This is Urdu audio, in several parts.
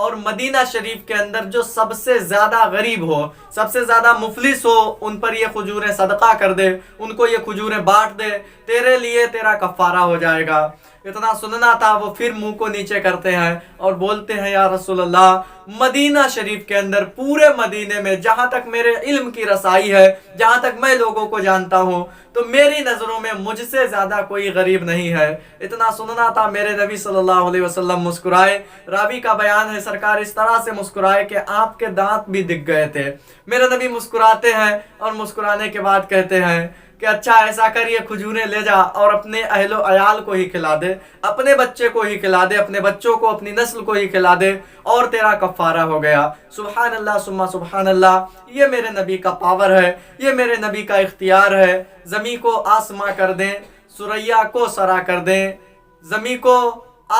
اور مدینہ شریف کے اندر جو سب سے زیادہ غریب ہو، سب سے زیادہ مفلس ہو، ان پر یہ کھجوریں صدقہ کر دے، ان کو یہ کھجوریں بانٹ دے، تیرے لیے تیرا کفارہ ہو جائے گا۔ اتنا سننا تھا، وہ پھر منہ کو نیچے کرتے ہیں اور بولتے ہیں یا رسول اللہ، مدینہ شریف کے اندر، پورے مدینے میں جہاں تک میرے علم کی رسائی ہے، جہاں تک میں لوگوں کو جانتا ہوں، تو میری نظروں میں مجھ سے زیادہ کوئی غریب نہیں ہے۔ اتنا سننا تھا، میرے نبی صلی اللہ علیہ وسلم مسکرائے۔ راوی کا بیان ہے، سرکار اس طرح سے مسکرائے کہ آپ کے دانت بھی دکھ گئے تھے۔ میرے نبی مسکراتے ہیں اور مسکرانے کے بعد کہتے ہیں کہ اچھا ایسا کر، یہ کھجوریں لے جا اور اپنے اہل و عیال کو ہی کھلا دے، اپنے بچے کو ہی کھلا دے، اپنے بچوں کو، اپنی نسل کو ہی کھلا دے، اور تیرا کفارہ ہو گیا۔ سبحان اللہ ثم سبحان اللہ، یہ میرے نبی کا پاور ہے، یہ میرے نبی کا اختیار ہے۔ زمین کو آسماں کر دیں، سریا کو سرا کر دیں، زمین کو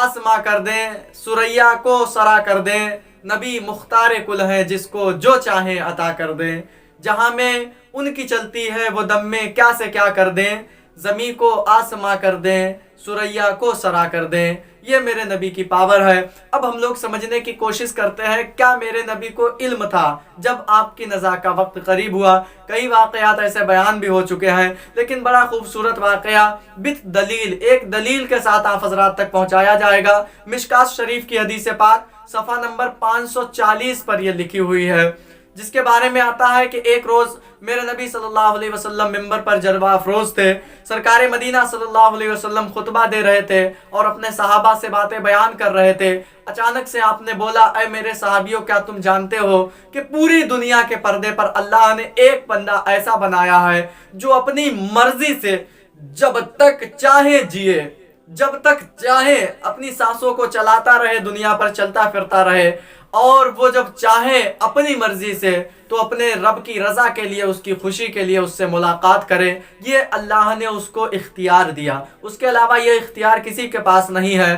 آسماں کر دیں، سریا کو سرا کر دیں، نبی مختار کل ہیں، جس کو جو چاہیں عطا کر دیں، جہاں میں ان کی چلتی ہے وہ دم میں کیا سے کیا کر دیں، زمین کو آسماں کر دیں، سریا کو سرا کر دیں۔ یہ میرے نبی کی پاور ہے۔ اب ہم لوگ سمجھنے کی کوشش کرتے ہیں، کیا میرے نبی کو علم تھا جب آپ کی نزا کا وقت قریب ہوا؟ کئی واقعات ایسے بیان بھی ہو چکے ہیں، لیکن بڑا خوبصورت واقعہ بت دلیل، ایک دلیل کے ساتھ آپ حضرات تک پہنچایا جائے گا۔ مشکات شریف کی حدیث پاک صفحہ نمبر 540 پر یہ لکھی ہوئی ہے، جس کے بارے میں آتا ہے کہ ایک روز میرے نبی صلی اللہ علیہ وسلم ممبر پر جلوہ افروز تھے۔ سرکار مدینہ صلی اللہ علیہ وسلم خطبہ دے رہے تھے اور اپنے صحابہ سے باتیں بیان کر رہے تھے۔ اچانک سے آپ نے بولا، اے میرے صحابیوں، کیا تم جانتے ہو کہ پوری دنیا کے پردے پر اللہ نے ایک بندہ ایسا بنایا ہے جو اپنی مرضی سے جب تک چاہے جیے، جب تک چاہے اپنی سانسوں کو چلاتا رہے، دنیا پر چلتا پھرتا رہے، اور وہ جب چاہے اپنی مرضی سے تو اپنے رب کی رضا کے لیے، اس کی خوشی کے لیے اس سے ملاقات کرے۔ یہ اللہ نے اس کو اختیار دیا، اس کے علاوہ یہ اختیار کسی کے پاس نہیں ہے۔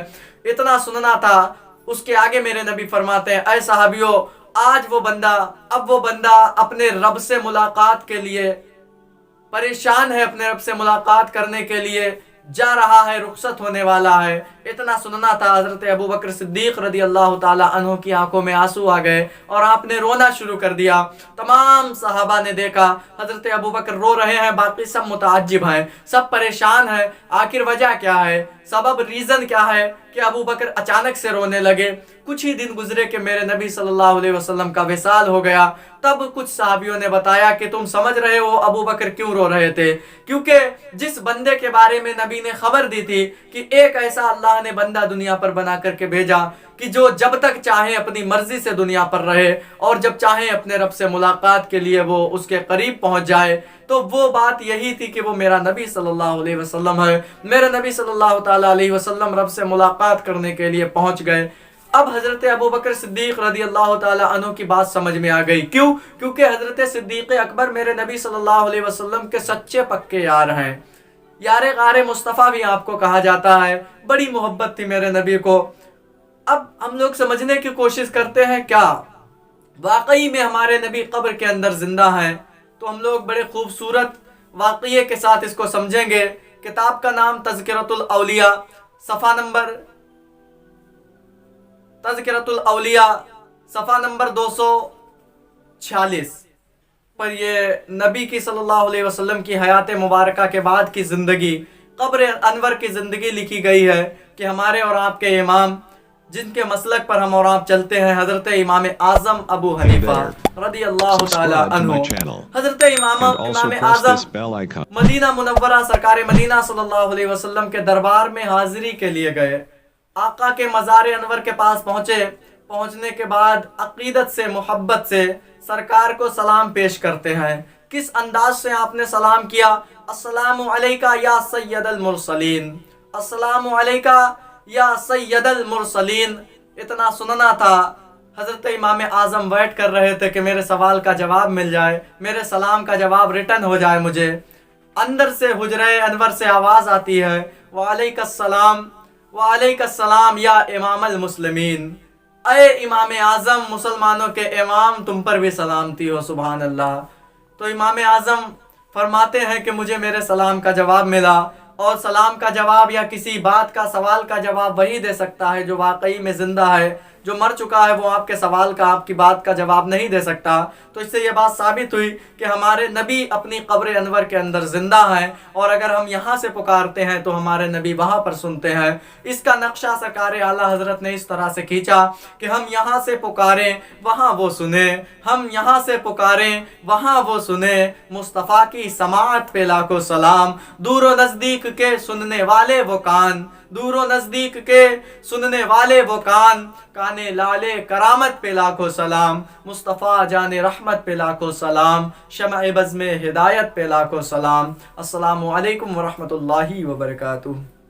اتنا سننا تھا، اس کے آگے میرے نبی فرماتے ہیں، اے صحابیوں، اب وہ بندہ اپنے رب سے ملاقات کے لیے پریشان ہے، اپنے رب سے ملاقات کرنے کے لیے جا رہا ہے، رخصت ہونے والا ہے۔ اتنا سننا تھا، حضرت ابوبکر صدیق رضی اللہ تعالی عنہ کی آنکھوں میں آنسو آ گئے اور آپ نے رونا شروع کر دیا۔ تمام صحابہ نے دیکھا حضرت ابوبکر رو رہے ہیں، باقی سب متعجب ہیں، سب پریشان ہیں، آخر وجہ کیا ہے، سبب، ریزن کیا ہے کہ ابوبکر اچانک سے رونے لگے۔ کچھ ہی دن گزرے کہ میرے نبی صلی اللہ علیہ وسلم کا وصال ہو گیا۔ تب کچھ صحابیوں نے بتایا کہ تم سمجھ رہے ہو ابوبکر کیوں رو رہے تھے؟ کیونکہ جس بندے کے بارے میں نبی نے خبر دی تھی کہ ایک ایسا اللہ نے بندہ دنیا پر بنا کر کے بھیجا کہ جو جب تک چاہے اپنی مرضی سے دنیا پر رہے اور جب چاہے اپنے رب سے ملاقات کے لیے وہ اس کے قریب پہنچ جائے، تو وہ بات یہی تھی کہ وہ میرا نبی صلی اللہ علیہ وسلم ہے۔ میرے نبی صلی اللہ تعالی علیہ وسلم رب سے ملاقات کرنے کے لیے پہنچ گئے۔ اب حضرت ابوبکر صدیق رضی اللہ تعالی عنہ کی بات سمجھ میں آ گئی۔ کیوں؟ کیونکہ حضرت صدیق اکبر میرے نبی صلی اللہ علیہ وسلم کے سچے پکے یار ہیں، یار غار مصطفیٰ بھی آپ کو کہا جاتا ہے۔ بڑی محبت تھی میرے نبی کو۔ اب ہم لوگ سمجھنے کی کوشش کرتے ہیں، کیا واقعی میں ہمارے نبی قبر کے اندر زندہ ہیں؟ تو ہم لوگ بڑے خوبصورت واقعے کے ساتھ اس کو سمجھیں گے۔ کتاب کا نام تذکرۃ الاولیاء، صفحہ نمبر تذکرۃ الاولیاء صفحہ نمبر 246 پر یہ نبی کی صلی اللہ علیہ وسلم کی حیات مبارکہ کے بعد کی زندگی، قبر انور کی زندگی لکھی گئی ہے کہ ہمارے اور آپ کے امام، جن کے مسلک پر ہم اور آپ چلتے ہیں، حضرت امام اعظم ابو حنیفہ رضی اللہ تعالی عنہ، حضرت امام اعظم مدینہ منورہ سرکار مدینہ صلی اللہ علیہ وسلم کے دربار میں حاضری کے لیے گئے۔ آقا کے مزار انور کے پاس پہنچنے کے بعد عقیدت سے، محبت سے سرکار کو سلام پیش کرتے ہیں۔ کس انداز سے آپ نے سلام کیا؟ السلام علیکہ یا سید المرسلین، السلام علیکہ یا سید المرسلین۔ اتنا سننا تھا، حضرت امام اعظم ویٹ کر رہے تھے کہ میرے سوال کا جواب مل جائے، میرے سلام کا جواب ریٹن ہو جائے مجھے۔ اندر سے حجرہ انور سے آواز آتی ہے، وعلیک السلام، وعلیک السلام یا امام المسلمین، اے امام اعظم، مسلمانوں کے امام، تم پر بھی سلامتی ہو، سبحان اللہ۔ تو امام اعظم فرماتے ہیں کہ مجھے میرے سلام کا جواب ملا، اور سلام کا جواب یا کسی بات کا، سوال کا جواب وہی دے سکتا ہے جو واقعی میں زندہ ہے۔ جو مر چکا ہے وہ آپ کے سوال کا، آپ کی بات کا جواب نہیں دے سکتا۔ تو اس سے یہ بات ثابت ہوئی کہ ہمارے نبی اپنی قبر انور کے اندر زندہ ہیں، اور اگر ہم یہاں سے پکارتے ہیں تو ہمارے نبی وہاں پر سنتے ہیں۔ اس کا نقشہ سرکار اعلیٰ حضرت نے اس طرح سے کھینچا کہ ہم یہاں سے پکاریں وہاں وہ سنیں، ہم یہاں سے پکاریں وہاں وہ سنیں۔ مصطفیٰ کی سماعت پہ لاکھوں سلام، دور و نزدیک کے سننے والے وہ کان، دور و نزدیک کے سننے والے وہ کان، کانے لالے کرامت پہ لاکھوں سلام، مصطفیٰ جان رحمت پہ لاکھوں سلام، شمع بزم ہدایت پہ لاکھوں سلام۔ السلام علیکم ورحمۃ اللہ وبرکاتہ۔